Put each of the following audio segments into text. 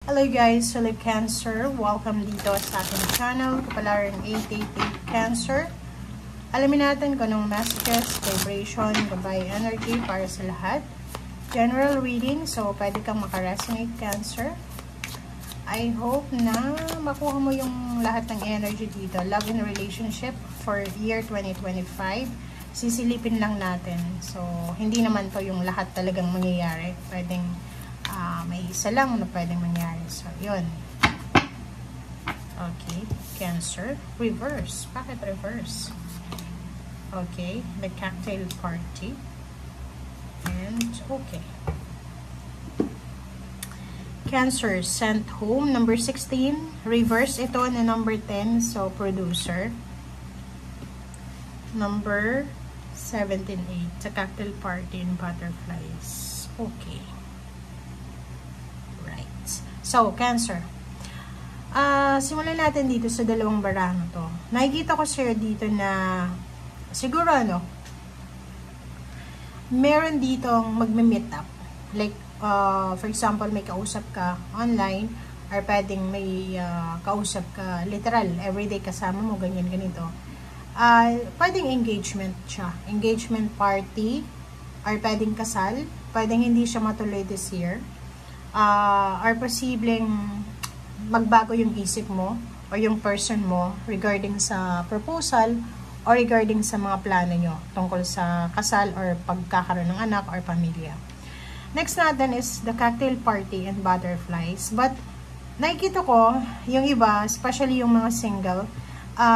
Hello guys, hello Cancer. Welcome dito sa ating channel, Kapalaran 888 Cancer. Alamin natin kung anong messages, vibration, gabay energy para sa lahat. General reading, so pwede kang makaresonate Cancer. I hope na makuha mo yung lahat ng energy dito. Love and relationship for year 2025. Sisilipin lang natin. So, hindi naman to yung lahat talagang mangyayari. Pwedeng may isa lang na pwedeng mangyari. So, yun. Okay. Cancer. Reverse. Bakit reverse? Okay. The cocktail party. And, okay. Cancer. Sent home. Number 16. Reverse ito na number 10. So, producer. Number 17-8. The cocktail party and butterflies. Okay. So, Cancer. Simulan natin dito sa dalawang barang to. Nakikita ko sa'yo dito na siguro meron ditong magme-meet up. Like, for example, may kausap ka online or pwedeng may kausap ka literal, everyday kasama mo, ganyan, ganito. Pwedeng engagement siya. Engagement party or pwedeng kasal. Pwedeng hindi siya matuloy this year. Or posibleng magbago yung isip mo o yung person mo regarding sa proposal or regarding sa mga plano nyo tungkol sa kasal or pagkakaroon ng anak or pamilya. Next natin is the cocktail party and butterflies. But nakikita ko yung iba, especially yung mga single,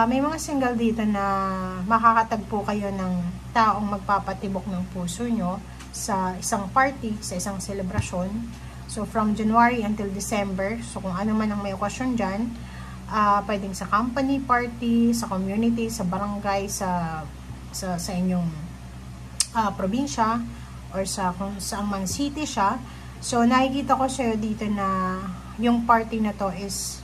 may mga single dito na makakatagpo kayo ng taong magpapatibok ng puso nyo sa isang party, sa isang selebrasyon. So, from January until December, so kung ano man ang may okasyon dyan, pwedeng sa company party, sa community, sa barangay, sa inyong probinsya, or sa kung saan man city siya. So, nakikita ko sa'yo dito na yung party na to is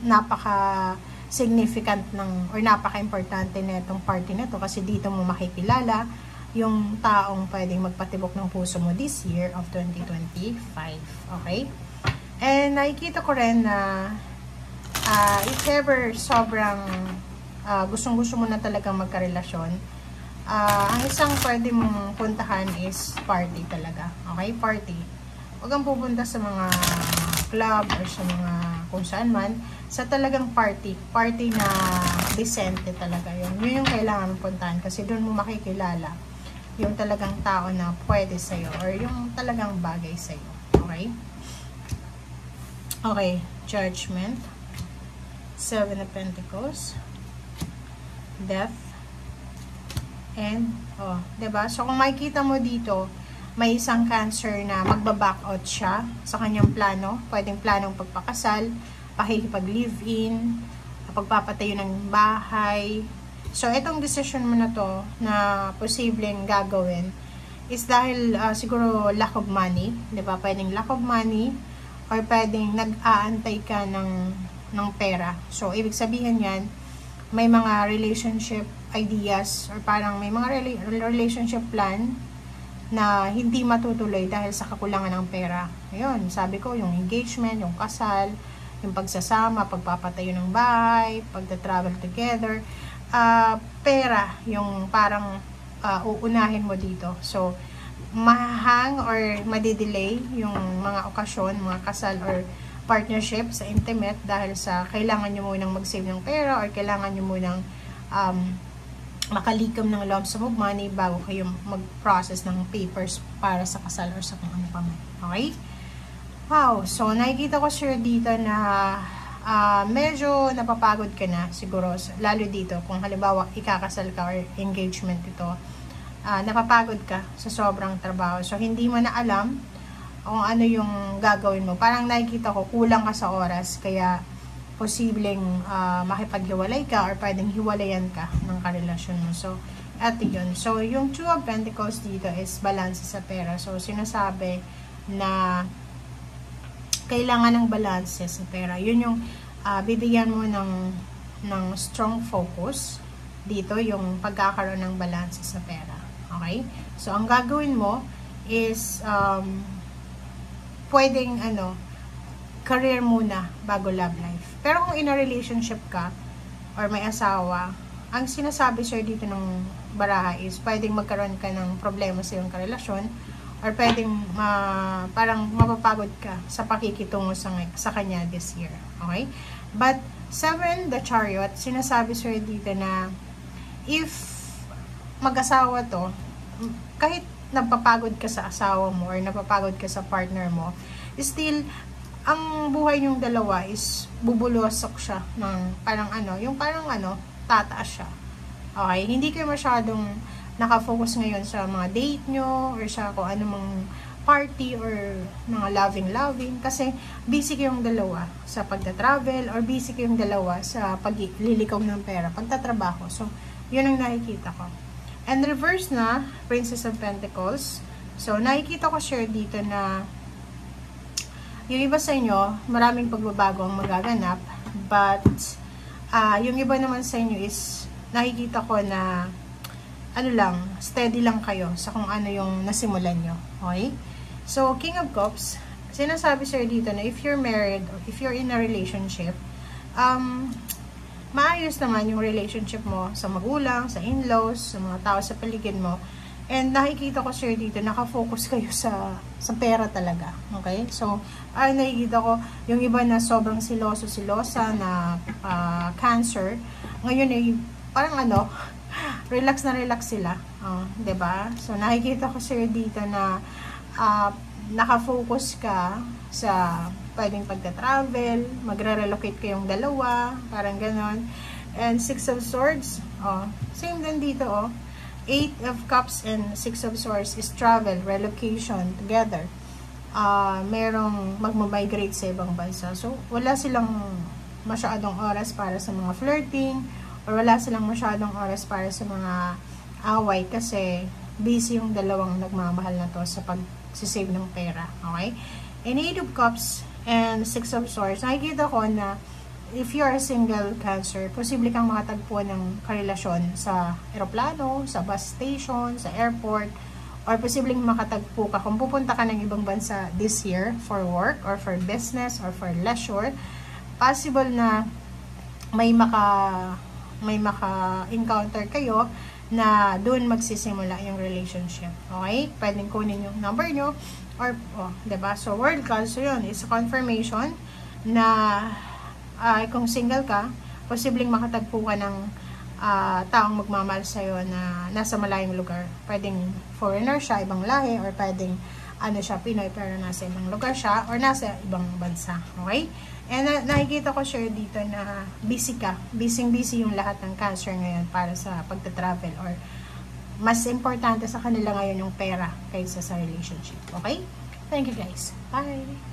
napaka-significant or napaka-importante na itong party na to kasi dito mo makikilala yung taong pwedeng magpatibok ng puso mo this year of 2025. Okay? And nakikita ko rin na if ever sobrang gustong-gusto mo na talagang magkarelasyon, ang isang pwede mong puntahan is party talaga. Okay? Party. Huwag kang pupunta sa mga club or sa mga kung saan man. Sa talagang party. Party na decente talaga yun. Yun yung kailangan mong puntahan kasi doon mo makikilala yung talagang tao na pwede sa'yo or yung talagang bagay sa'yo. Okay? Okay. Judgment. 7 of Pentacles. Death. And, diba? So, kung makikita mo dito, may isang Cancer na magbaback out siya sa kanyang plano. Pwedeng planong pagpakasal, pakikipag-live-in, pagpapatayo ng bahay. So, itong decision mo na to na posibleng gagawin is dahil siguro lack of money. Diba? Pwedeng lack of money or pwedeng nag-aantay ka ng pera. So, ibig sabihin yan, may mga relationship ideas or parang may mga relationship plan na hindi matutuloy dahil sa kakulangan ng pera. Ayun, sabi ko, yung engagement, yung kasal, yung pagsasama, pagpapatayo ng bahay, pagta-travel together, pera, yung parang uunahin mo dito. So, mahahang or madidelay yung mga okasyon, mga kasal or partnership sa intimate dahil sa kailangan nyo munang mag-save ng pera or kailangan nyo munang makalikom ng lump sum of money bago kayo mag-process ng papers para sa kasal or sa kung ano pa man. Okay? Wow! So, nakikita ko sure dito na medyo napapagod ka na siguro, lalo dito kung halimbawa ikakasal ka or engagement ito, napapagod ka sa sobrang trabaho, so hindi mo na alam kung ano yung gagawin mo. Parang nakikita ko kulang ka sa oras, kaya posibleng makipaghiwalay ka or pwedeng hiwalayan ka ng karelasyon mo. So at yun, so yung 2 of Pentacles dito is balance sa pera. So sinasabi na kailangan ng balance sa pera. Yun yung bibigyan mo ng strong focus dito, yung pagkakaroon ng balance sa pera. Okay? So, ang gagawin mo is pwedeng career muna bago love life. Pero kung in a relationship ka or may asawa, ang sinasabi sir dito ng baraha is pwedeng magkaroon ka ng problema sa iyong karelasyon or pwedeng parang mapapagod ka sa pakikitungo sa kanya this year. Okay? But 7, the Chariot, sinasabi sir dito na if mag-asawa to, kahit napapagod ka sa asawa mo or napapagod ka sa partner mo, still ang buhay niyong dalawa is bubulosok siya ng parang tataas siya. Okay? Hindi kayo masyadong nakafocus ngayon sa mga date nyo or sa kung anumang party or mga loving kasi busy kayong dalawa sa pagta-travel or busy kayong dalawa sa paglilikaw ng pera, pagtatrabaho. So, yun ang nakikita ko. And reverse na, Princess of Pentacles. So, nakikita ko share dito na yung iba sa inyo, maraming pagbabago ang magaganap, but yung iba naman sa inyo is nakikita ko na steady lang kayo sa kung ano yung nasimulan nyo. Okay? So, King of Cups, sinasabi sir dito na if you're married or if you're in a relationship, maayos naman yung relationship mo sa magulang, sa in-laws, sa mga tao sa paligid mo. And nakikita ko sir dito, nakafocus kayo sa pera talaga. Okay? So, nakikita ko yung iba na sobrang silosa na Cancer. Ngayon ay parang relax na relax sila. 'Di ba? So, nakikita ko sir dito na nakafocus ka sa pwedeng pagta-travel, magre-relocate kayong dalawa, parang ganon. And 6 of Swords, same din dito, 8 of Cups and 6 of Swords is travel, relocation, together. Merong magmamigrate sa ibang bansa. So, wala silang masyadong oras para sa mga flirting, or wala silang masyadong oras para sa mga away kasi busy yung dalawang nagmamahal na to sa pag-save ng pera. Okay? And 8 of Cups and 6 of Swords, nakikita ko na if you are a single Cancer, posible kang makatagpo ng karelasyon sa eroplano, sa bus station, sa airport, or posibleng makatagpo ka kung pupunta ka ng ibang bansa this year for work, or for business, or for leisure. Possible na may maka-encounter kayo na doon magsisimula yung relationship. Okay? Pwedeng kunin yung number nyo, or, diba? So, World card, so yun, is a confirmation na kung single ka, posibleng makatagpo ka ng taong magmamahal sa'yo na nasa malayong lugar. Pwedeng foreigner siya, ibang lahi, or pwedeng siya, Pinoy, pero nasa ibang lugar siya, or nasa ibang bansa. Okay? And nakikita ko share dito na busy ka. Busy yung lahat ng Cancer ngayon para sa pagta-travel, or mas importante sa kanila ngayon yung pera kaysa sa relationship. Okay? Thank you guys. Bye!